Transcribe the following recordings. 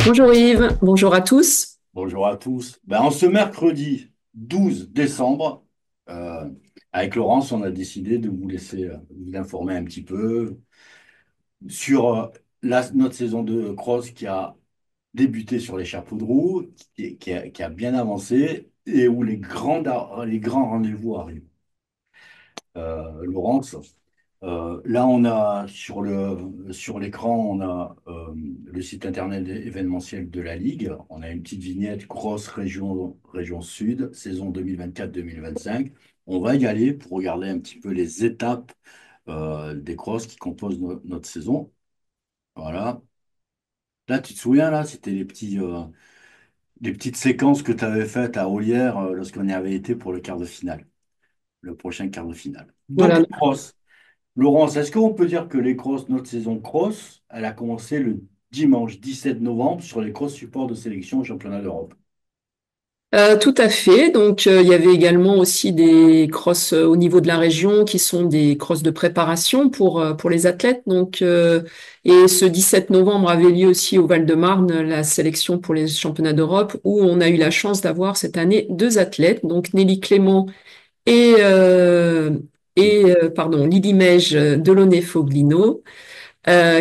Bonjour Yves, bonjour à tous. Bonjour à tous. En ce mercredi 12 décembre, euh, avec Laurence, on a décidé de vous laisser vous informer un petit peu sur notre saison de cross qui a débuté sur les chapeaux de roue, qui a bien avancé et où les grands rendez-vous arrivent. Laurence, là on a sur l'écran, on a le site internet événementiel de la Ligue. On a une petite vignette Cross région Sud, saison 2024-2025. On va y aller pour regarder un petit peu les étapes des crosses qui composent notre saison. Voilà. Là, tu te souviens, là, c'était les petites séquences que tu avais faites à Olière lorsqu'on y avait été pour le quart de finale, le prochain quart de finale. Donc, Voilà. cross. Laurence, est-ce qu'on peut dire que les crosses, notre saison cross, elle a commencé le dimanche 17 novembre sur les cross supports de sélection au championnat d'Europe? Tout à fait. Donc, il y avait également aussi des crosses au niveau de la région qui sont des crosses de préparation pour les athlètes. Donc, et ce 17 novembre avait lieu aussi au Val-de-Marne la sélection pour les championnats d'Europe où on a eu la chance d'avoir cette année deux athlètes, donc Nelly Clément et, pardon, Lydie Mège Delaunay-Foglino.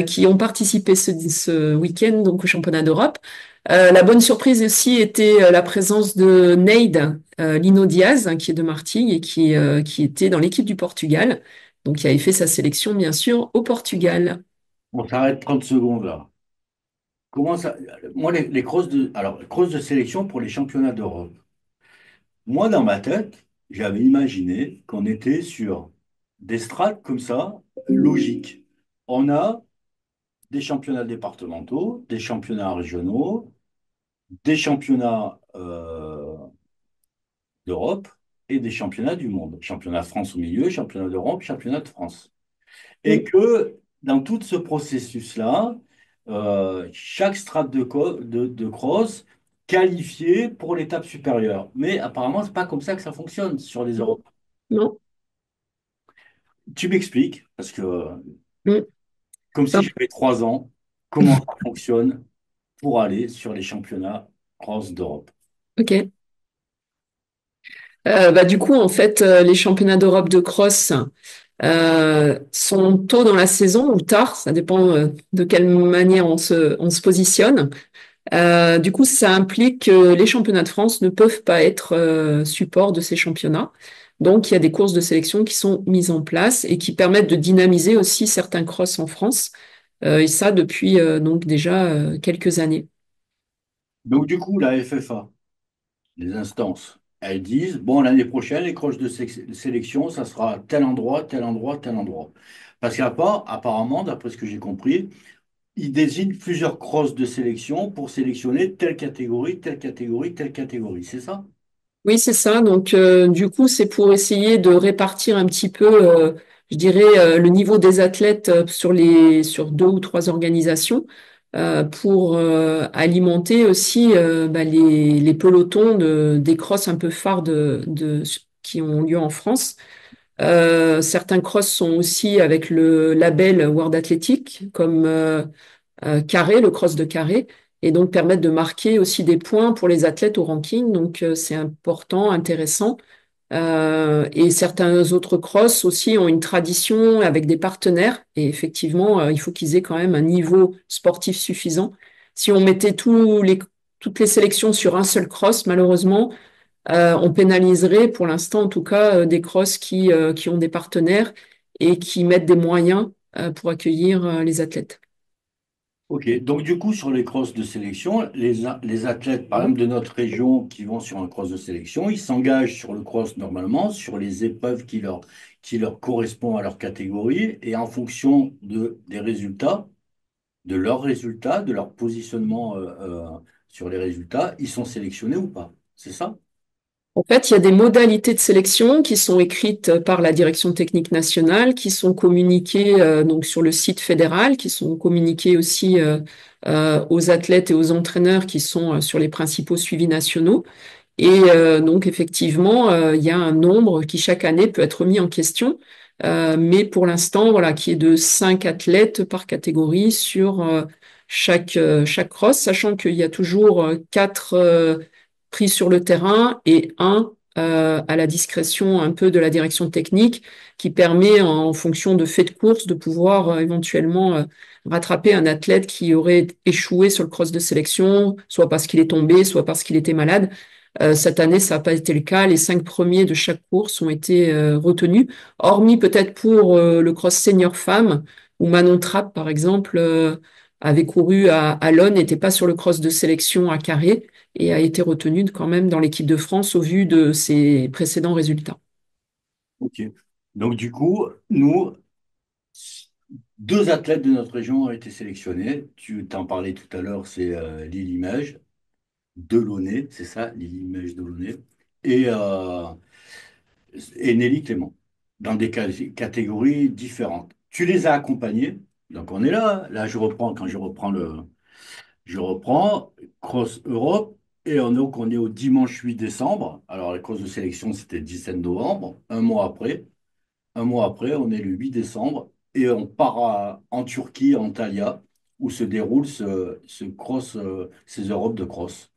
Qui ont participé ce week-end donc au championnat d'Europe. La bonne surprise aussi était la présence de Neide Lino Diaz, hein, qui est de Martigues et qui était dans l'équipe du Portugal. Donc, il avait fait sa sélection, bien sûr, au Portugal. On s'arrête 30 secondes là. Comment ça? Moi, les crosses de sélection pour les championnats d'Europe. Moi, dans ma tête, j'avais imaginé qu'on était sur des strates comme ça, logiques. On a des championnats départementaux, des championnats régionaux, des championnats d'Europe et des championnats du monde. Championnat de France au milieu, championnat d'Europe, championnat de France. Et que dans tout ce processus-là, chaque strate de cross qualifié pour l'étape supérieure. Mais apparemment, c'est pas comme ça que ça fonctionne sur les Non, Europes. non. Tu m'expliques, parce que Mm. comme si Enfin, j'avais 3 ans, comment ça fonctionne pour aller sur les championnats cross d'Europe. ok. Du coup, en fait, les championnats d'Europe de cross sont tôt dans la saison ou tard, ça dépend de quelle manière on se positionne. Du coup, ça implique que les championnats de France ne peuvent pas être support de ces championnats. Donc, il y a des courses de sélection qui sont mises en place et qui permettent de dynamiser aussi certains crosses en France, et ça depuis donc déjà quelques années. Donc du coup, la FFA, les instances, elles disent, bon, l'année prochaine, les croches de sélection, ça sera tel endroit, tel endroit, tel endroit. Parce qu'apparemment, d'après ce que j'ai compris, ils désignent plusieurs crosses de sélection pour sélectionner telle catégorie, telle catégorie, telle catégorie. C'est ça? Oui, c'est ça. Donc, du coup, c'est pour essayer de répartir un petit peu, je dirais, le niveau des athlètes sur deux ou trois organisations pour alimenter aussi les pelotons des crosses un peu phares qui ont lieu en France. Certains crosses sont aussi avec le label World Athletic, comme Carré, le cross de Carré, et donc permettre de marquer aussi des points pour les athlètes au ranking. Donc c'est important, intéressant. Et certains autres crosses aussi ont une tradition avec des partenaires. Et effectivement, il faut qu'ils aient quand même un niveau sportif suffisant. Si on mettait toutes les sélections sur un seul cross, malheureusement, on pénaliserait, pour l'instant en tout cas, des crosses qui ont des partenaires et qui mettent des moyens pour accueillir les athlètes. Ok, donc du coup, sur les crosses de sélection, les athlètes, par exemple, de notre région qui vont sur un cross de sélection, ils s'engagent sur le cross normalement, sur les épreuves qui leur correspondent à leur catégorie, et en fonction des résultats, de leurs résultats, de leur positionnement sur les résultats, ils sont sélectionnés ou pas. C'est ça? En fait, il y a des modalités de sélection qui sont écrites par la Direction technique nationale, qui sont communiquées donc sur le site fédéral, qui sont communiquées aussi aux athlètes et aux entraîneurs qui sont sur les principaux suivis nationaux. Et donc, effectivement, il y a un nombre qui chaque année peut être mis en question, mais pour l'instant, voilà, qui est de 5 athlètes par catégorie sur, chaque cross, sachant qu'il y a toujours quatre pris sur le terrain et un à la discrétion un peu de la direction technique qui permet, en fonction de faits de course, de pouvoir éventuellement rattraper un athlète qui aurait échoué sur le cross de sélection, soit parce qu'il est tombé, soit parce qu'il était malade. Cette année, ça n'a pas été le cas. Les cinq premiers de chaque course ont été retenus, hormis peut-être pour le cross senior femme, où Manon Trapp, par exemple, avait couru à Lonne, n'était pas sur le cross de sélection à Carré et a été retenue quand même dans l'équipe de France au vu de ses précédents résultats. Ok. Donc du coup, nous, deux athlètes de notre région ont été sélectionnés. Tu t'en parlais tout à l'heure, c'est Lily Mage Delaunay, c'est ça, Lily Mage Delaunay, et, euh, et Nelly Clément, dans des catégories différentes. Tu les as accompagnés, donc on est là. Là, quand je reprends Cross Europe, et donc on est au dimanche 8 décembre. Alors la course de sélection, c'était 17 novembre, un mois après. Un mois après, on est le 8 décembre et on part en Turquie, en Antalya, où se déroule ce cross, ces Europes de cross.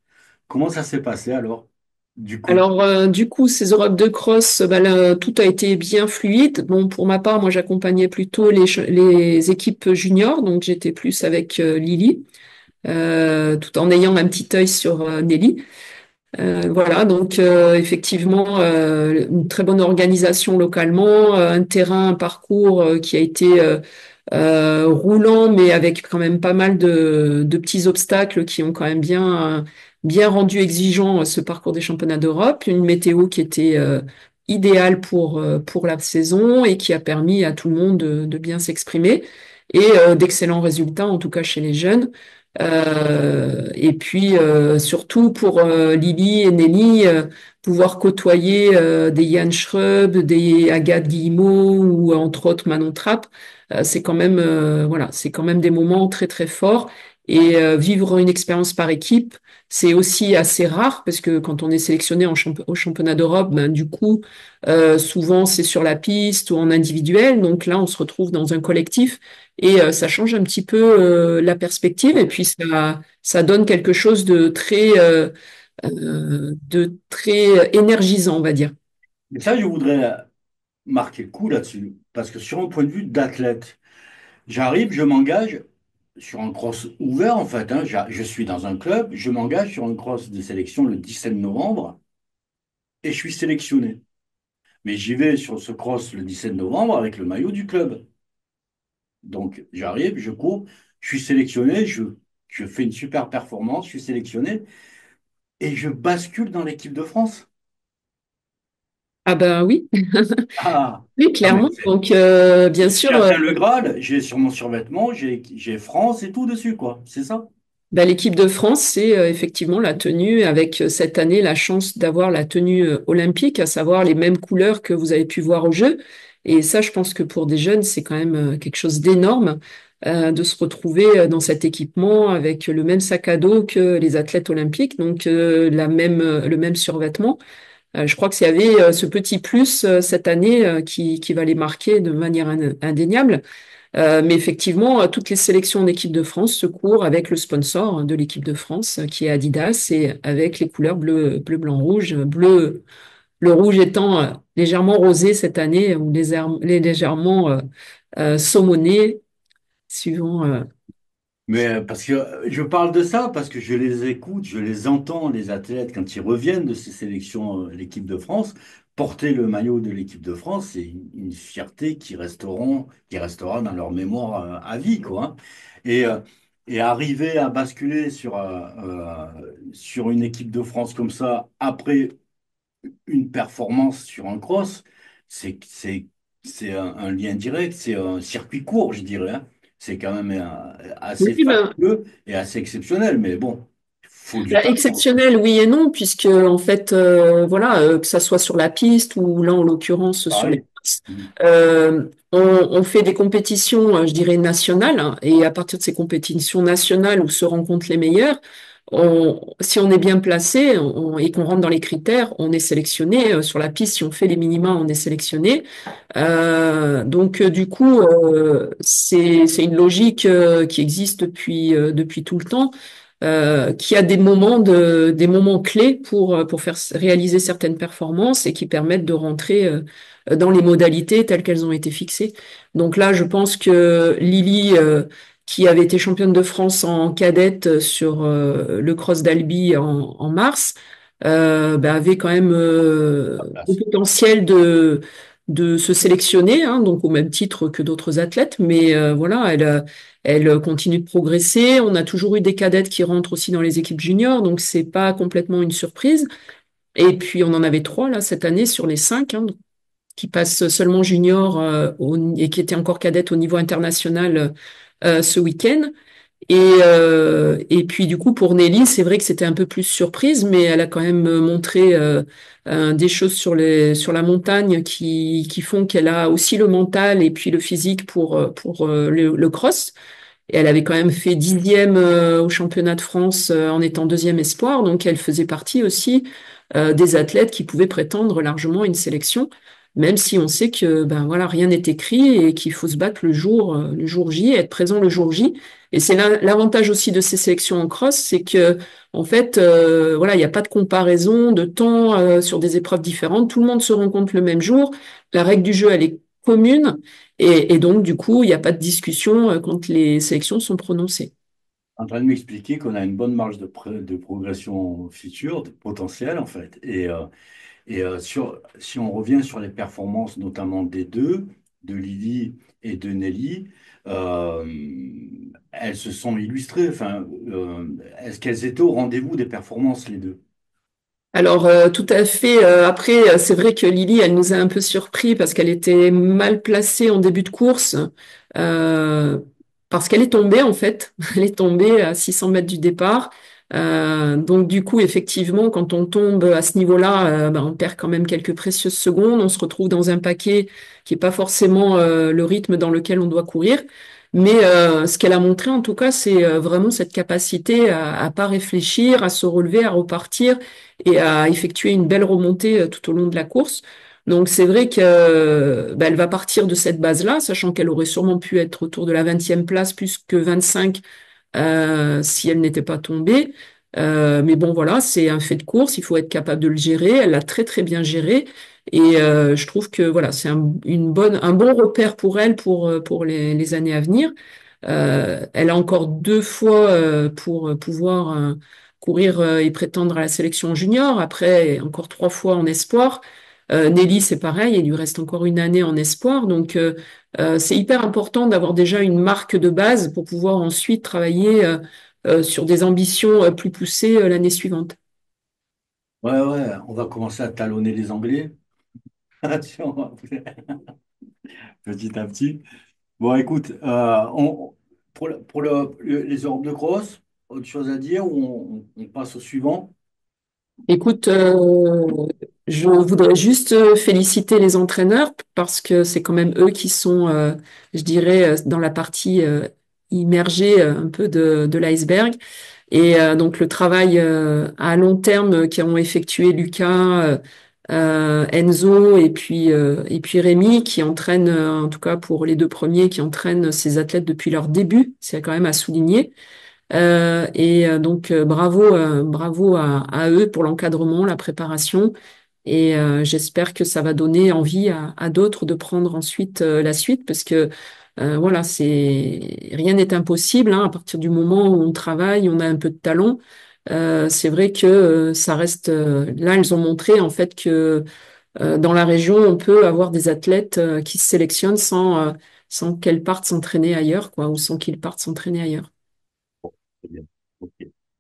Comment ça s'est passé alors, du coup? Alors, du coup, ces Europes de cross, bah, là, tout a été bien fluide. Bon, pour ma part, moi, j'accompagnais plutôt les équipes juniors, donc j'étais plus avec Lily, tout en ayant un petit œil sur Nelly. Voilà, donc effectivement, une très bonne organisation localement, un terrain, un parcours qui a été roulant, mais avec quand même pas mal de petits obstacles qui ont quand même bien rendu exigeant ce parcours des championnats d'Europe. Une météo qui était idéale pour la saison et qui a permis à tout le monde de bien s'exprimer et d'excellents résultats, en tout cas chez les jeunes. Et puis surtout pour Lily et Nelly, pouvoir côtoyer des Yann Schrub, des Agathe Guillemot ou entre autres Manon Trapp, c'est quand même voilà, c'est quand même des moments très très forts. Et vivre une expérience par équipe, c'est aussi assez rare parce que quand on est sélectionné au championnat d'Europe, ben, du coup, souvent c'est sur la piste ou en individuel. Donc là, on se retrouve dans un collectif et ça change un petit peu la perspective et puis ça donne quelque chose de très énergisant, on va dire. Et ça, je voudrais marquer le coup là-dessus, parce que sur un point de vue d'athlète, j'arrive, je m'engage sur un cross ouvert en fait, hein. Je suis dans un club, je m'engage sur un cross de sélection le 17 novembre et je suis sélectionné. Mais j'y vais sur ce cross le 17 novembre avec le maillot du club. Donc j'arrive, je cours, je suis sélectionné, je fais une super performance, je suis sélectionné et je bascule dans l'équipe de France. Ah ben oui, Ah, oui, ah mais clairement. Donc bien j'ai sûr, atteint le Graal, j'ai sur mon survêtement, j'ai France et tout dessus, quoi. C'est ça? ben, l'équipe de France, c'est effectivement la tenue avec cette année la chance d'avoir la tenue olympique, à savoir les mêmes couleurs que vous avez pu voir au jeu. Et ça, je pense que pour des jeunes, c'est quand même quelque chose d'énorme de se retrouver dans cet équipement avec le même sac à dos que les athlètes olympiques, donc le même survêtement. Je crois qu'il y avait ce petit plus cette année qui va les marquer de manière indéniable. Mais effectivement, toutes les sélections d'équipe de France se courent avec le sponsor de l'équipe de France, qui est Adidas, et avec les couleurs bleu, blanc, rouge. Bleu, le rouge étant légèrement rosé cette année, ou légèrement saumoné, suivant. Mais parce que je parle de ça parce que je les écoute, je les entends, les athlètes, quand ils reviennent de ces sélections, l'équipe de France, porter le maillot de l'équipe de France, c'est une fierté qui restera dans leur mémoire à vie, quoi, hein. Et, euh, et arriver à basculer sur une équipe de France comme ça, après une performance sur un cross, c'est, c'est, c'est un lien direct, c'est un circuit court, je dirais, hein. C'est quand même Oui, assez ben, fabuleux et assez exceptionnel, mais bon, il faut du Bah, talent aussi. exceptionnel, oui et non, puisque en fait, voilà, que ça soit sur la piste ou là en l'occurrence sur les Pareil. courses, on fait des compétitions, je dirais nationales, hein, et à partir de ces compétitions nationales où se rencontrent les meilleurs, si on est bien placé et qu'on rentre dans les critères, on est sélectionné sur la piste. Si on fait les minima, on est sélectionné. Du coup, c'est une logique qui existe depuis tout le temps, qui a des moments clés pour faire réaliser certaines performances et qui permettent de rentrer dans les modalités telles qu'elles ont été fixées. Donc là, je pense que Lily, qui avait été championne de France en cadette sur le cross d'Albi en mars, avait quand même La le place. potentiel de se sélectionner, hein, donc au même titre que d'autres athlètes. Mais voilà, elle continue de progresser. On a toujours eu des cadettes qui rentrent aussi dans les équipes juniors, donc c'est pas complètement une surprise. Et puis on en avait trois là cette année sur les cinq, hein, qui passent seulement junior et qui étaient encore cadettes au niveau international ce week-end. Et puis du coup pour Nelly, c'est vrai que c'était un peu plus surprise, mais elle a quand même montré des choses sur la montagne qui font qu'elle a aussi le mental et puis le physique pour le cross. Et elle avait quand même fait 10e au championnat de France en étant deuxième espoir, donc elle faisait partie aussi des athlètes qui pouvaient prétendre largement à une sélection, même si on sait que ben voilà rien n'est écrit et qu'il faut se battre le jour J, être présent le jour J. Et c'est l'avantage aussi de ces sélections en cross, c'est que en fait voilà il n'y a pas de comparaison de temps sur des épreuves différentes, tout le monde se rencontre le même jour, la règle du jeu elle est commune. Et donc, du coup, il n'y a pas de discussion quand les sélections sont prononcées. En train de m'expliquer qu'on a une bonne marge de progression future, de potentiel en fait. Si on revient sur les performances notamment des deux, de Lily et de Nelly, euh, elles se sont illustrées. Enfin, est-ce qu'elles étaient au rendez-vous des performances les deux? Alors, tout à fait. Après, c'est vrai que Lily, elle nous a un peu surpris parce qu'elle était mal placée en début de course, euh, parce qu'elle est tombée, en fait. Elle est tombée à 600 mètres du départ. Donc, du coup, effectivement, quand on tombe à ce niveau-là, on perd quand même quelques précieuses secondes. On se retrouve dans un paquet qui est pas forcément le rythme dans lequel on doit courir. Mais ce qu'elle a montré, en tout cas, c'est vraiment cette capacité à pas réfléchir, à se relever, à repartir et à effectuer une belle remontée tout au long de la course. Donc c'est vrai que elle va partir de cette base-là, sachant qu'elle aurait sûrement pu être autour de la 20e place plus que 25 si elle n'était pas tombée. Mais bon voilà, c'est un fait de course, il faut être capable de le gérer. Elle l'a très très bien géré et je trouve que voilà, c'est un bon repère pour elle pour les années à venir. Elle a encore deux fois pour pouvoir courir et prétendre à la sélection junior. Après, encore trois fois en espoir. Nelly, c'est pareil, il lui reste encore une année en espoir. Donc, c'est hyper important d'avoir déjà une marque de base pour pouvoir ensuite travailler sur des ambitions plus poussées l'année suivante. Ouais, ouais, on va commencer à talonner les Anglais. Petit à petit. Bon, écoute, les Europes de cross, autre chose à dire ou on passe au suivant? Écoute, je voudrais juste féliciter les entraîneurs parce que c'est quand même eux qui sont, je dirais, dans la partie immergée un peu de l'iceberg. Et donc le travail à long terme qu'ont effectué Lucas, Enzo et puis Rémi qui entraînent, en tout cas pour les deux premiers, qui entraînent ces athlètes depuis leur début, c'est quand même à souligner. Bravo à eux pour l'encadrement, la préparation. Et j'espère que ça va donner envie à d'autres de prendre ensuite la suite parce que voilà, rien n'est impossible hein, à partir du moment où on travaille, on a un peu de talent. C'est vrai que ça reste là, elles ont montré en fait que dans la région, on peut avoir des athlètes qui se sélectionnent sans qu'elles partent s'entraîner ailleurs, quoi, ou sans qu'ils partent s'entraîner ailleurs. Très bien. Ok.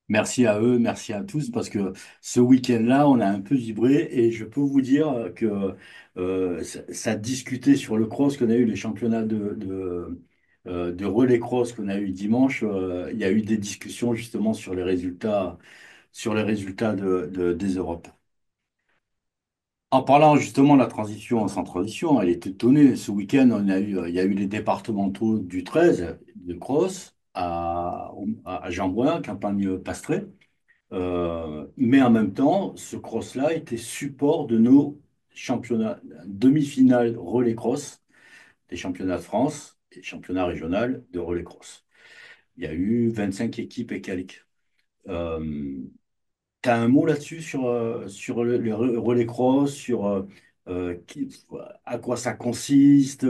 Merci à eux, merci à tous, parce que ce week-end-là, on a un peu vibré et je peux vous dire que ça discutait sur le cross qu'on a eu, les championnats de relais cross qu'on a eu dimanche. Il y a eu des discussions justement sur les résultats des Europes. En parlant justement de la transition sans transition, elle est étonnée. Ce week-end, il y a eu les départementaux du 13 de cross à Jean-Bouin, Campagne-Pastré. Mais en même temps, ce cross-là était support de nos championnats, demi-finales relais cross, des championnats de France et championnats régionaux de relais cross. Il y a eu 25 équipes et quelques. Euh, Tu as un mot là-dessus sur le relais cross, sur à quoi ça consiste,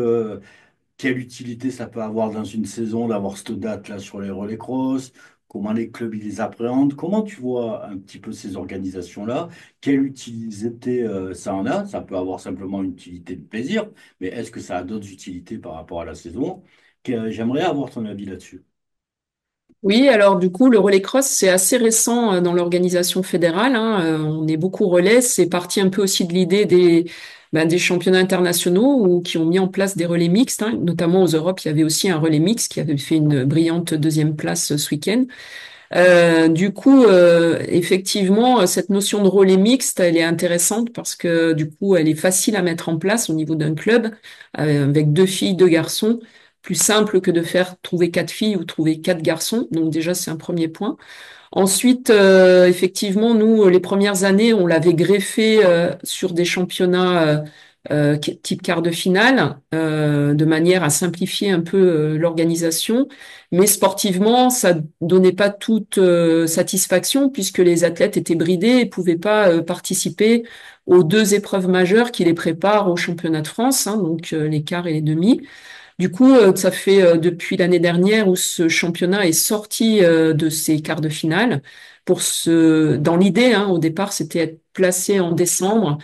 quelle utilité ça peut avoir dans une saison d'avoir cette date-là sur les relais cross, comment les clubs ils les appréhendent, comment tu vois un petit peu ces organisations-là, quelle utilité ça en a, ça peut avoir simplement une utilité de plaisir, mais est-ce que ça a d'autres utilités par rapport à la saison? J'aimerais avoir ton avis là-dessus. Oui, alors du coup, le relais cross, c'est assez récent dans l'organisation fédérale, hein. On est beaucoup relais. C'est parti un peu aussi de l'idée des championnats internationaux qui ont mis en place des relais mixtes, hein. Notamment aux Europes, il y avait aussi un relais mixte qui avait fait une brillante deuxième place ce week-end. Du coup, effectivement, cette notion de relais mixte, elle est intéressante parce que du coup, elle est facile à mettre en place au niveau d'un club avec deux filles, deux garçons. Plus simple que de faire trouver quatre filles ou trouver quatre garçons. Donc déjà, c'est un premier point. Ensuite, effectivement, nous, les premières années, on l'avait greffé sur des championnats type quart de finale, de manière à simplifier un peu l'organisation. Mais sportivement, ça donnait pas toute satisfaction puisque les athlètes étaient bridés et pouvaient pas participer aux deux épreuves majeures qui les préparent au championnat de France, hein, donc les quarts et les demi. Du coup, ça fait depuis l'année dernière où ce championnat est sorti de ses quarts de finale. Dans l'idée, hein, au départ, c'était être placé en décembre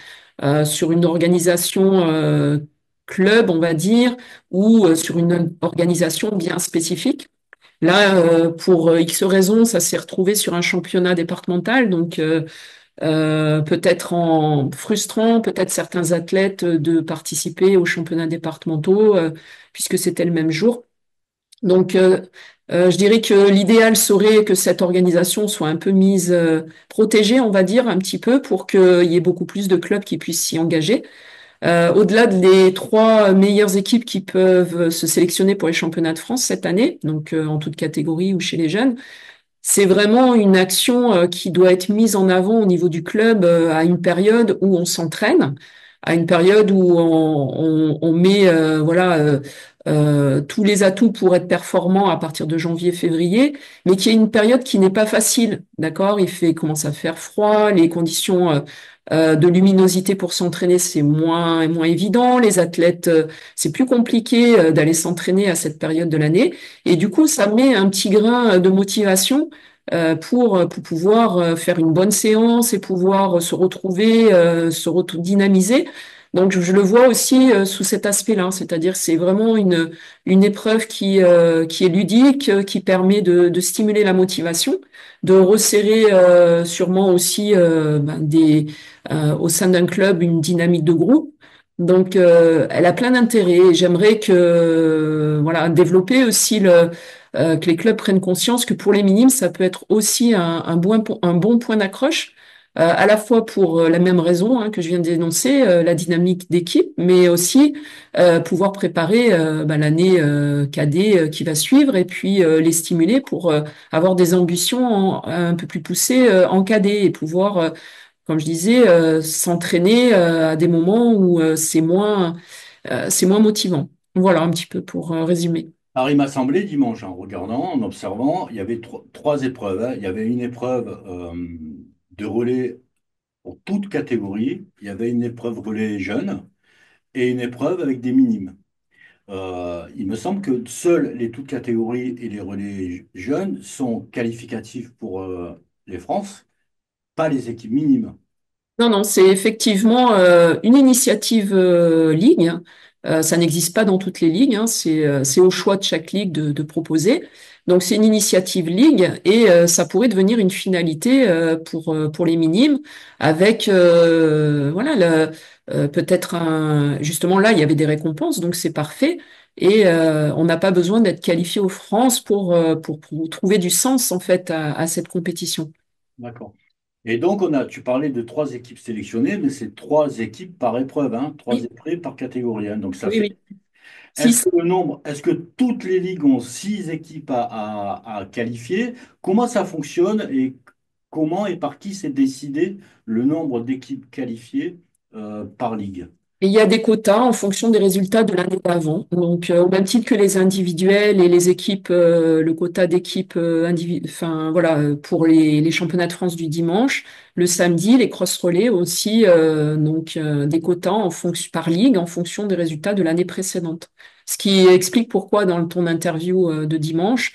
sur une organisation club, on va dire, ou sur une organisation bien spécifique. Là, pour X raisons, ça s'est retrouvé sur un championnat départemental, donc peut-être en frustrant peut-être certains athlètes de participer aux championnats départementaux puisque c'était le même jour. Donc, je dirais que l'idéal serait que cette organisation soit un peu mise, protégée, on va dire, un petit peu, pour qu'il y ait beaucoup plus de clubs qui puissent s'y engager. Au-delà des trois meilleures équipes qui peuvent se sélectionner pour les championnats de France cette année, donc en toute catégorie ou chez les jeunes, c'est vraiment une action qui doit être mise en avant au niveau du club à une période où on s'entraîne, à une période où on met tous les atouts pour être performant à partir de janvier-février, mais qui est une période qui n'est pas facile, d'accord? Commence à faire froid, les conditions de luminosité pour s'entraîner, c'est moins et moins évident. Les athlètes, c'est plus compliqué d'aller s'entraîner à cette période de l'année. Et du coup, ça met un petit grain de motivation pour pouvoir faire une bonne séance et pouvoir se retrouver, dynamiser. Donc, je le vois aussi sous cet aspect-là, c'est-à-dire c'est vraiment une épreuve qui est ludique, qui permet de stimuler la motivation, de resserrer sûrement aussi au sein d'un club une dynamique de groupe. Donc, elle a plein d'intérêts. J'aimerais que, voilà, développer aussi que les clubs prennent conscience que pour les minimes, ça peut être aussi un bon point d'accroche, à la fois pour la même raison hein, que je viens d'énoncer, la dynamique d'équipe, mais aussi pouvoir préparer l'année cadet qui va suivre et puis les stimuler pour avoir des ambitions un peu plus poussées en cadet et pouvoir comme je disais, s'entraîner à des moments où c'est moins motivant. Voilà un petit peu pour résumer. Alors, il m'a semblé dimanche, en regardant, en observant, il y avait trois épreuves, hein. Il y avait une épreuve de relais pour toute catégorie. Il y avait une épreuve relais jeune et une épreuve avec des minimes. Il me semble que seules les toutes catégories et les relais jeunes sont qualificatifs pour les France, pas les équipes minimes. Non, non, c'est effectivement une initiative ligue, hein. Ça n'existe pas dans toutes les ligues, hein. C'est au choix de chaque ligue de proposer. Donc c'est une initiative ligue et ça pourrait devenir une finalité pour les minimes avec peut-être justement là il y avait des récompenses donc c'est parfait et on n'a pas besoin d'être qualifié aux France pour trouver du sens en fait à cette compétition. D'accord. Et donc, tu parlais de trois équipes sélectionnées, mais c'est trois équipes par épreuve, hein, trois Oui, épreuves par catégorie, hein. Donc, ça oui, fait. oui. Six. Est-ce que toutes les ligues ont six équipes à qualifier? Comment ça fonctionne et comment et par qui s'est décidé le nombre d'équipes qualifiées par ligue? Et il y a des quotas en fonction des résultats de l'année d'avant. Donc, au même titre que les individuels et les équipes, le quota d'équipes, enfin voilà, pour les championnats de France du dimanche, le samedi, les cross-relais aussi, des quotas en fonction par ligue en fonction des résultats de l'année précédente. Ce qui explique pourquoi dans ton interview de dimanche,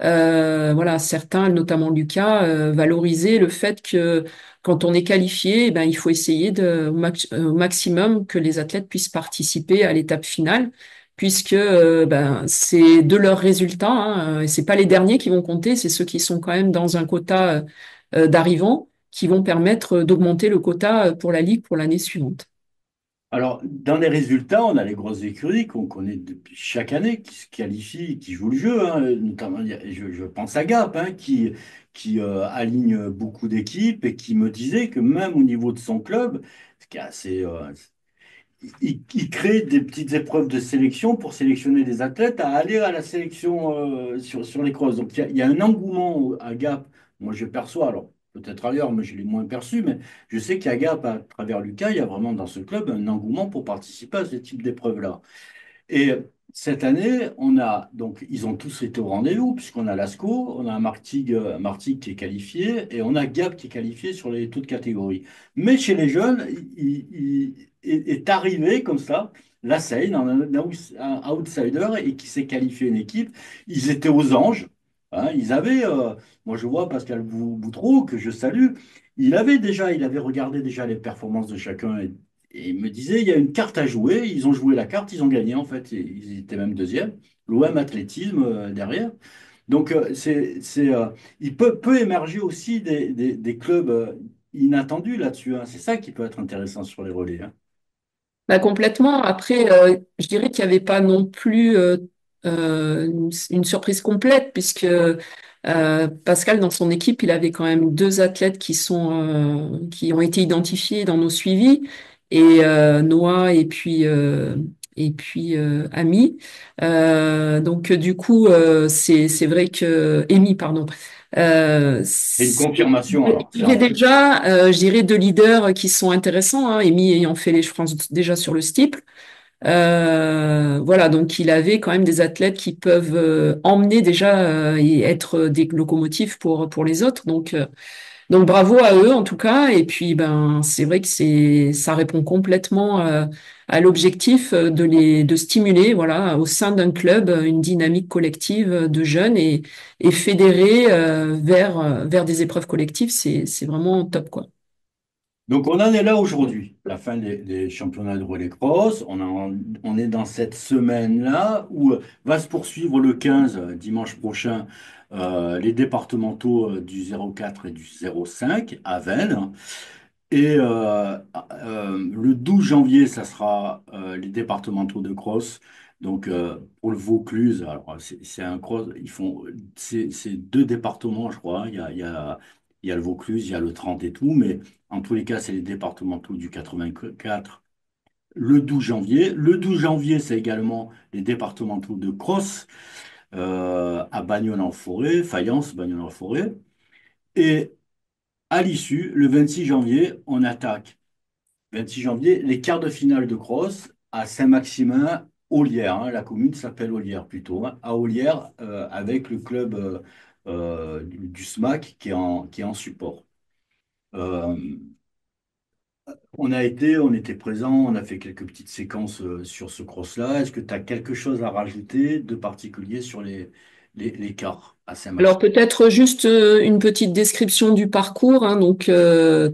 voilà, certains, notamment Lucas, valorisaient le fait que quand on est qualifié, eh ben, il faut essayer au maximum que les athlètes puissent participer à l'étape finale, puisque ben, c'est de leurs résultats, hein, et c'est pas les derniers qui vont compter, c'est ceux qui sont quand même dans un quota d'arrivants qui vont permettre d'augmenter le quota pour la Ligue pour l'année suivante. Alors, dans les résultats, on a les grosses écuries qu'on connaît depuis chaque année, qui se qualifient, qui jouent le jeu, hein. Notamment, je pense à Gap, hein, qui aligne beaucoup d'équipes et qui me disait que même au niveau de son club, ce qui est assez, il crée des petites épreuves de sélection pour sélectionner des athlètes à aller à la sélection sur les crosses. Donc il y a un engouement à Gap. Moi, je perçois, alors peut-être ailleurs, mais je l'ai moins perçu, mais je sais qu'à Gap, à travers Lucas, il y a vraiment dans ce club un engouement pour participer à ce type d'épreuves-là. Et cette année, ils ont tous été au rendez-vous, puisqu'on a Lascaux, on a Martigues qui est qualifié, et on a Gap qui est qualifié sur les toutes catégories. Mais chez les jeunes, est arrivé comme ça, la Seine, un outsider, et qui s'est qualifié une équipe. Ils étaient aux anges. Hein, moi je vois Pascal Boutreau, que je salue, il avait regardé déjà les performances de chacun et il me disait, il y a une carte à jouer. Ils ont joué la carte, ils ont gagné en fait. Et ils étaient même deuxième. L'OM athlétisme derrière. Donc il peut émerger aussi des clubs inattendus là-dessus, hein. C'est ça qui peut être intéressant sur les relais, hein. Bah, complètement. Après, je dirais qu'il n'y avait pas non plus une surprise complète, puisque Pascal, dans son équipe, il avait quand même deux athlètes qui ont été identifiés dans nos suivis, et Noah et puis Ami. Donc du coup, c'est vrai que Amy, pardon. C'est une confirmation alors, Il y a clairement. déjà, je dirais, deux leaders qui sont intéressants, hein, Amy ayant fait les France déjà sur le steeple. Voilà, donc il avait quand même des athlètes qui peuvent emmener déjà et être des locomotives pour les autres. Donc bravo à eux en tout cas. Et puis ben c'est vrai que ça répond complètement à l'objectif de stimuler voilà au sein d'un club une dynamique collective de jeunes et fédérer vers des épreuves collectives. C'est vraiment top quoi. Donc on en est là aujourd'hui, la fin des championnats de relais cross. On est dans cette semaine-là où va se poursuivre le 15, dimanche prochain, les départementaux du 04 et du 05 à Vennes. Et le 12 janvier, ça sera les départementaux de cross. Donc pour le Vaucluse, alors c'est un cross, c'est deux départements, je crois. Il y a le Vaucluse, il y a le 30 et tout, mais en tous les cas, c'est les départementaux du 84 le 12 janvier. Le 12 janvier, c'est également les départementaux de cross à Bagnols-en-Forêt, Fayence, Bagnols-en-Forêt. Et à l'issue, le 26 janvier, on attaque 26 janvier, les quarts de finale de cross à Saint-Maximin, Ollières, hein. La commune s'appelle Ollières plutôt, hein, à Ollières, avec le club du SMAC qui est en support. Euh, on était présent, on a fait quelques petites séquences sur ce cross-là. Est-ce que tu as quelque chose à rajouter de particulier sur les quarts à Alors Saint-Maximin? peut-être juste une petite description du parcours, hein, donc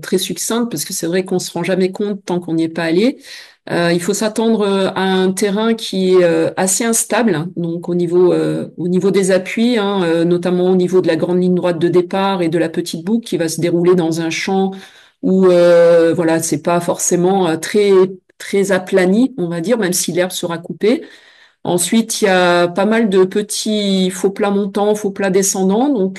très succincte parce que c'est vrai qu'on se rend jamais compte tant qu'on n'y est pas allé. Il faut s'attendre à un terrain qui est assez instable, hein, donc au niveau des appuis, hein, notamment au niveau de la grande ligne droite de départ et de la petite boucle qui va se dérouler dans un champ où voilà, c'est pas forcément très aplani, on va dire, même si l'herbe sera coupée. Ensuite, il y a pas mal de petits faux plats montants, faux plats descendants,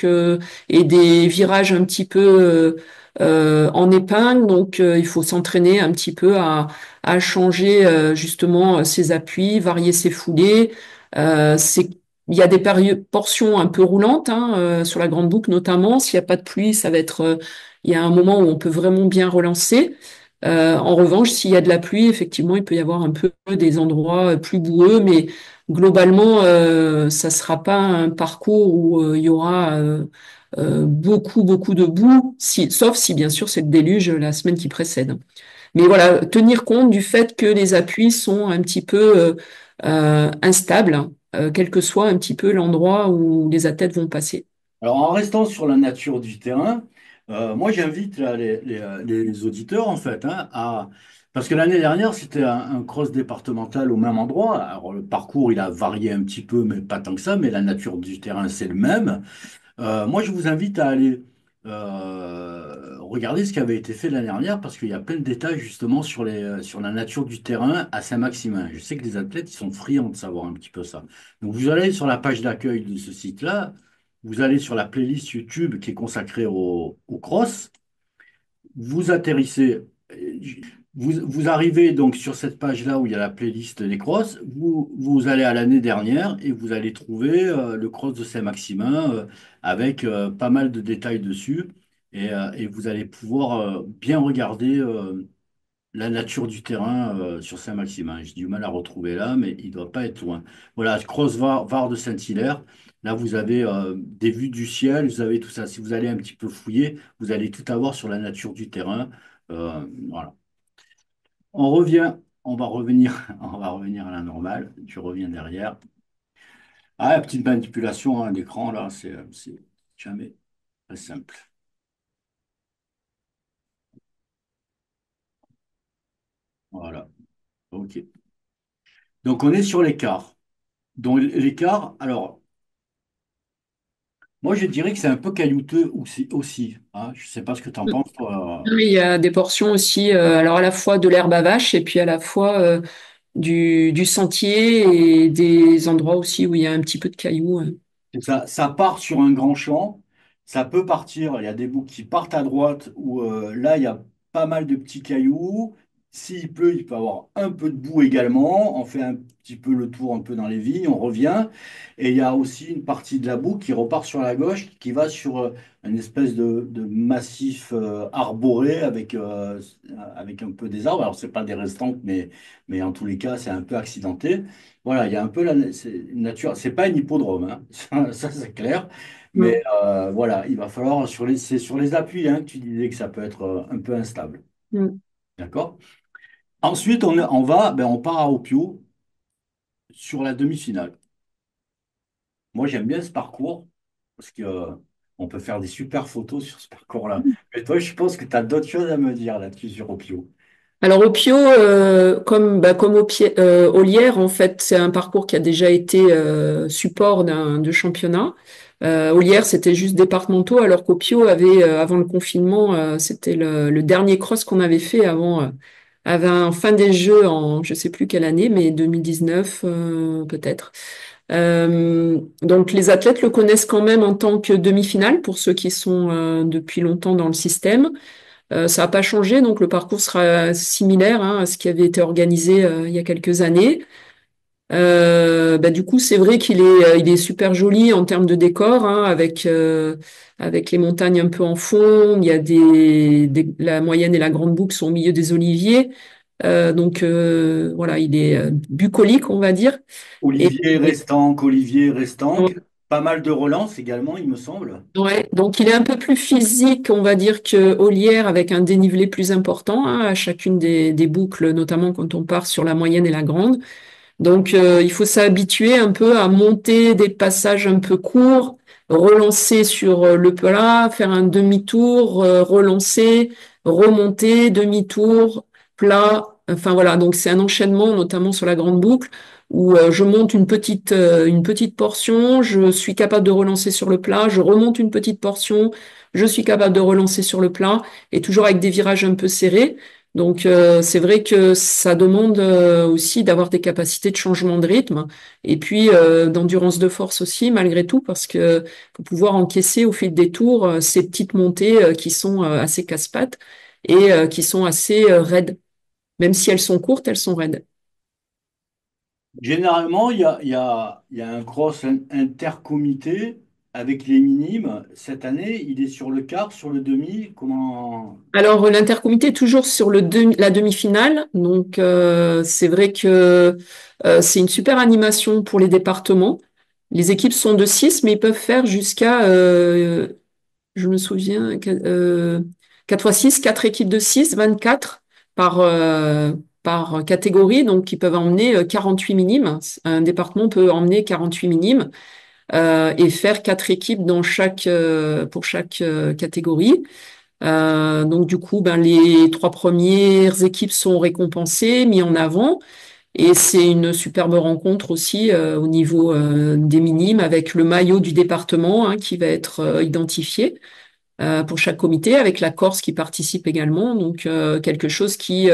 et des virages un petit peu en épingle. Donc, il faut s'entraîner un petit peu à changer justement ses appuis, varier ses foulées. il y a des portions un peu roulantes, hein, sur la Grande Boucle notamment. S'il n'y a pas de pluie, ça va être, il y a un moment où on peut vraiment bien relancer. En revanche, s'il y a de la pluie, effectivement, il peut y avoir un peu des endroits plus boueux, mais globalement, ça sera pas un parcours où il y aura beaucoup de boue, sauf si bien sûr c'est le déluge la semaine qui précède. Mais voilà, tenir compte du fait que les appuis sont un petit peu instables, quel que soit un petit peu l'endroit où les athlètes vont passer. Alors, en restant sur la nature du terrain, moi j'invite là, les auditeurs en fait parce que l'année dernière c'était un cross départemental au même endroit. Alors le parcours il a varié un petit peu, mais pas tant que ça, mais la nature du terrain c'est le même. Moi je vous invite à aller regarder ce qui avait été fait l'année dernière parce qu'il y a plein de détails justement sur la nature du terrain à Saint-Maximin. Je sais que les athlètes ils sont friands de savoir un petit peu ça. Donc vous allez sur la page d'accueil de ce site-là. Vous allez sur la playlist YouTube qui est consacrée au cross. Vous atterrissez, vous arrivez donc sur cette page-là où il y a la playlist des crosses. Vous allez à l'année dernière et vous allez trouver le cross de Saint-Maximin avec pas mal de détails dessus. Et vous allez pouvoir bien regarder la nature du terrain sur Saint-Maximin. J'ai du mal à retrouver là, mais il ne doit pas être loin. Voilà, Var de Saint-Hilaire. Là, vous avez des vues du ciel, vous avez tout ça. Si vous allez un petit peu fouiller, vous allez tout avoir sur la nature du terrain. Voilà. On revient, on va revenir, on va revenir à la normale. Tu reviens derrière. Ah, la petite manipulation à l'écran, là, c'est jamais très simple. Voilà. OK. Donc, on est sur l'écart. Donc, l'écart, alors, moi, je dirais que c'est un peu caillouteux aussi, hein. Je ne sais pas ce que tu en penses, toi. Oui, il y a des portions aussi, alors à la fois de l'herbe à vache et puis à la fois du sentier et des endroits aussi où il y a un petit peu de cailloux. Ça part sur un grand champ, ça peut partir, il y a des bouts qui partent à droite où là, il y a pas mal de petits cailloux. S'il pleut, il peut y avoir un peu de boue également. On fait un petit peu le tour un peu dans les vignes, on revient. Et il y a aussi une partie de la boue qui repart sur la gauche, qui va sur une espèce de massif arboré avec un peu des arbres. Alors, c'est pas des restantes, mais en tous les cas, c'est un peu accidenté. Voilà, il y a un peu c'est une nature. C'est pas un hippodrome, hein. Ça, c'est clair. Mais Mm. voilà, il va falloir c'est sur les appuis hein, que tu disais que ça peut être un peu instable. Mm. D'accord? Ensuite, on part à Opio sur la demi-finale. Moi, j'aime bien ce parcours parce que on peut faire des super photos sur ce parcours-là. Mais toi, je pense que tu as d'autres choses à me dire là-dessus sur Opio. Alors au Pio, comme au Lierre, en fait, c'est un parcours qui a déjà été support de championnat. Au Lierre, c'était juste départementaux, alors qu'au Pio, avant le confinement, c'était le dernier cross qu'on avait fait avant fin des Jeux en je sais plus quelle année, mais 2019 peut-être. Donc les athlètes le connaissent quand même en tant que demi-finale pour ceux qui sont depuis longtemps dans le système. Ça n'a pas changé, donc le parcours sera similaire hein, à ce qui avait été organisé il y a quelques années. Du coup, c'est vrai il est super joli en termes de décor, hein, avec les montagnes un peu en fond. Il y a la moyenne et la grande boucle sont au milieu des oliviers. Voilà, il est bucolique, on va dire. Et, Olivier Restanque, pas mal de relances également, il me semble. ouais, donc il est un peu plus physique, on va dire, que Ollières, avec un dénivelé plus important hein, à chacune des boucles, notamment quand on part sur la moyenne et la grande. Donc il faut s'habituer un peu à monter des passages un peu courts, relancer sur le plat, faire un demi-tour, relancer, remonter, demi-tour, plat. Enfin voilà, donc c'est un enchaînement, notamment sur la grande boucle, où je monte une petite portion, je suis capable de relancer sur le plat, je remonte une petite portion, je suis capable de relancer sur le plat, et toujours avec des virages un peu serrés. Donc c'est vrai que ça demande aussi d'avoir des capacités de changement de rythme et puis d'endurance de force aussi malgré tout parce que faut pouvoir encaisser au fil des tours ces petites montées qui sont assez casse-pattes et qui sont assez raides. Même si elles sont courtes, elles sont raides. Généralement, il y a un cross intercomité avec les minimes. Cette année, il est sur le quart, sur le demi. Comment? Alors, l'intercomité est toujours sur la demi-finale. Donc, c'est vrai que c'est une super animation pour les départements. Les équipes sont de 6, mais ils peuvent faire jusqu'à, je me souviens, 4 fois 6, 4 équipes de 6, 24 par, par catégorie. Donc, ils peuvent emmener 48 minimes. Un département peut emmener 48 minimes et faire 4 équipes dans pour chaque catégorie. Donc du coup, ben, les 3 premières équipes sont récompensées, mis en avant, et c'est une superbe rencontre aussi au niveau des minimes avec le maillot du département hein, qui va être identifié pour chaque comité, avec la Corse qui participe également. Donc quelque chose qui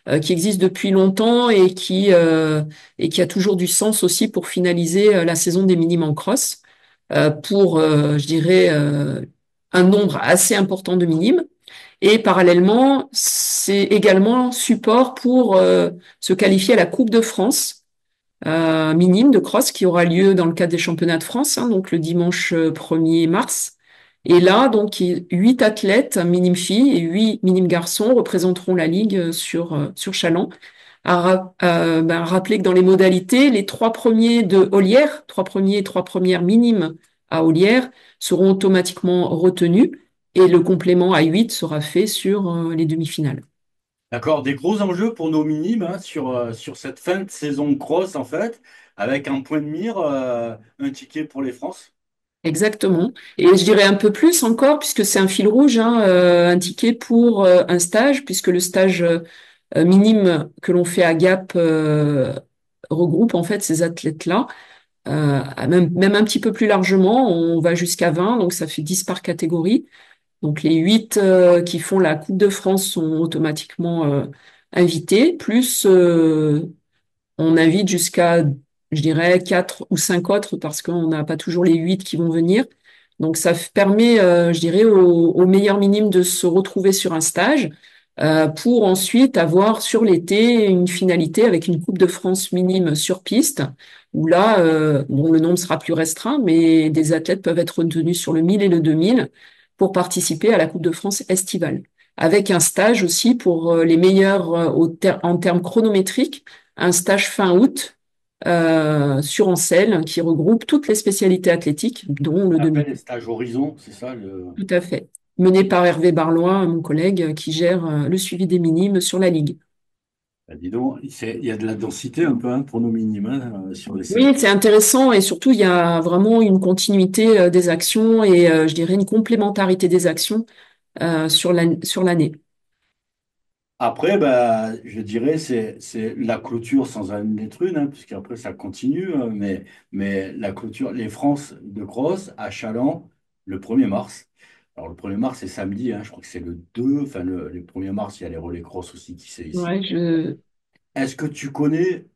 existe depuis longtemps et qui a toujours du sens aussi pour finaliser la saison des minimes en cross pour, je dirais, un nombre assez important de minimes. Et parallèlement, c'est également support pour se qualifier à la Coupe de France minime de cross qui aura lieu dans le cadre des championnats de France, hein, donc le dimanche 1er mars. Et là, donc, 8 athlètes, minime filles et 8 minimes garçons, représenteront la Ligue sur Châlons. Rappeler que dans les modalités, les 3 premiers de Ollières, 3 premiers et 3 premières minimes à Ollières, seront automatiquement retenus et le complément à 8 sera fait sur les demi-finales. D'accord, des gros enjeux pour nos minimes hein, sur cette fin de saison cross, en fait, avec un point de mire, un ticket pour les France. Exactement. Et je dirais un peu plus encore, puisque c'est un fil rouge, hein, un ticket pour un stage, puisque le stage minime que l'on fait à Gap regroupe en fait ces athlètes-là. Même un petit peu plus largement, on va jusqu'à 20, donc ça fait 10 par catégorie. Donc les 8 qui font la Coupe de France sont automatiquement invités, plus on invite jusqu'à, je dirais, 4 ou 5 autres parce qu'on n'a pas toujours les 8 qui vont venir. Donc, ça permet, je dirais, aux meilleurs minimes de se retrouver sur un stage pour ensuite avoir sur l'été une finalité avec une Coupe de France minime sur piste où là, bon, le nombre sera plus restreint, mais des athlètes peuvent être retenus sur le 1000 et le 2000 pour participer à la Coupe de France estivale. Avec un stage aussi pour les meilleurs en termes chronométriques, un stage fin août sur Ancel qui regroupe toutes les spécialités athlétiques, dont le On appelle demi. les stages Horizon, c'est ça Tout à fait. Mené par Hervé Barlois, mon collègue, qui gère le suivi des minimes sur la Ligue. Bah, dis donc, il y a de la densité un peu hein, pour nos minimes hein, sur les Oui, saisons. c'est intéressant et surtout, il y a vraiment une continuité des actions et je dirais une complémentarité des actions sur l'année. Après, bah, je dirais c'est la clôture sans en être une, hein, puisqu'après ça continue, hein, mais la clôture, les France de cross à Châlons le 1er mars. Alors le 1er mars c'est samedi, hein, je crois que c'est le 2, enfin le 1er mars il y a les relais cross aussi qui c'est ici. Ouais, Est-ce que tu connais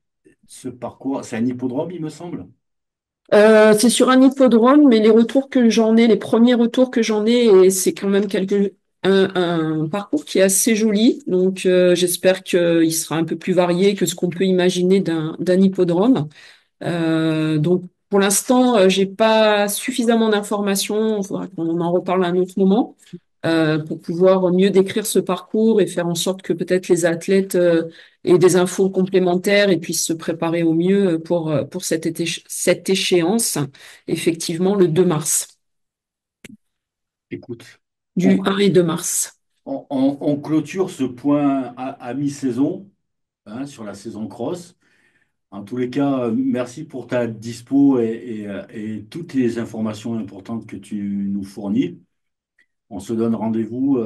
ce parcours? C'est un hippodrome, il me semble. C'est sur un hippodrome, mais les retours que j'en ai, les premiers retours que j'en ai, et c'est quand même un parcours qui est assez joli. Donc, j'espère qu'il sera un peu plus varié que ce qu'on peut imaginer d'un hippodrome. Donc, pour l'instant, j'ai pas suffisamment d'informations. Il faudra qu'on en reparle à un autre moment pour pouvoir mieux décrire ce parcours et faire en sorte que peut-être les athlètes aient des infos complémentaires et puissent se préparer au mieux pour cette échéance, effectivement, le 2 mars, Écoute, on, du 1 et 2 mars. on clôture ce point à mi-saison hein, sur la saison cross. En tous les cas, merci pour ta dispo et toutes les informations importantes que tu nous fournis. On se donne rendez-vous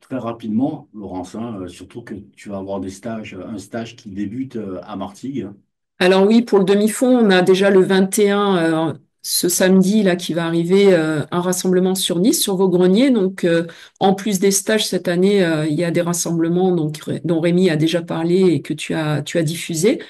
très rapidement, Laurence, hein, surtout que tu vas avoir des stages, un stage qui débute à Martigues. Alors oui, pour le demi-fond, on a déjà le 21, ce samedi là qui va arriver, un rassemblement sur Nice, sur Vaugrennier. Donc, en plus des stages cette année, il y a des rassemblements donc dont Rémi a déjà parlé et que tu as diffusé.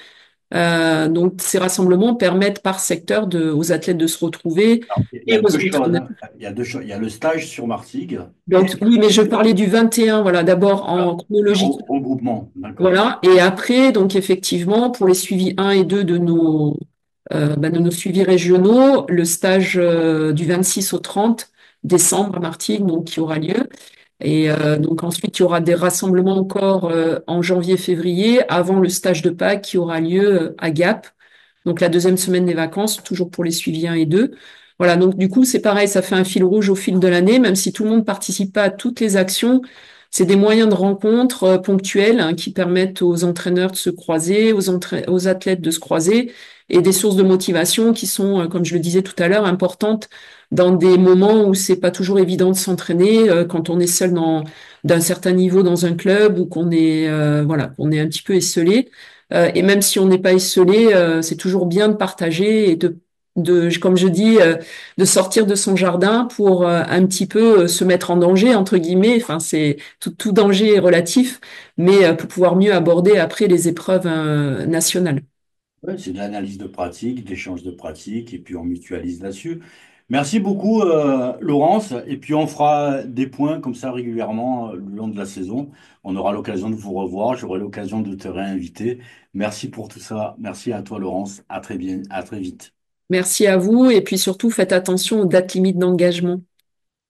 Donc, ces rassemblements permettent par secteur aux athlètes de se retrouver Alors, il y et a aux deux choses, entraîneurs. hein. Il y a deux choses. Il y a le stage sur Martigues et Donc, oui, mais je parlais du 21, voilà, d'abord voilà, en le chronologie. regroupement. D'accord. Voilà. Et après, donc, effectivement, pour les suivis 1 et 2 de nos suivis régionaux, le stage du 26 au 30 décembre à Martigues, donc, qui aura lieu. Et donc ensuite, il y aura des rassemblements encore en janvier-février avant le stage de Pâques qui aura lieu à Gap. Donc la deuxième semaine des vacances, toujours pour les suivis 1 et 2. Voilà, donc du coup, c'est pareil, ça fait un fil rouge au fil de l'année, même si tout le monde participe pas à toutes les actions. C'est des moyens de rencontre ponctuels hein, qui permettent aux entraîneurs de se croiser, aux athlètes de se croiser, et des sources de motivation qui sont, comme je le disais tout à l'heure, importantes dans des moments où c'est pas toujours évident de s'entraîner, quand on est seul d'un certain niveau dans un club ou qu'on est, voilà, qu'on est un petit peu esselé. Et même si on n'est pas isolé, c'est toujours bien de partager et comme je dis, de sortir de son jardin pour un petit peu se mettre en danger, entre guillemets. Enfin, tout danger est relatif, mais pour pouvoir mieux aborder après les épreuves nationales. Ouais, c'est de l'analyse de pratique, d'échange de pratique, et puis on mutualise là-dessus. Merci beaucoup, Laurence. Et puis on fera des points comme ça régulièrement le long de la saison. On aura l'occasion de vous revoir. J'aurai l'occasion de te réinviter. Merci pour tout ça. Merci à toi, Laurence. À très bien, à très vite. Merci à vous et puis surtout faites attention aux dates limites d'engagement.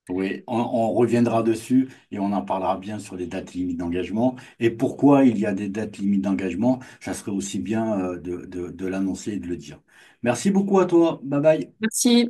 Oui, on reviendra dessus et on en parlera bien sur les dates limites d'engagement. Et pourquoi il y a des dates limites d'engagement, ça serait aussi bien de l'annoncer et de le dire. Merci beaucoup à toi. Bye bye. Merci.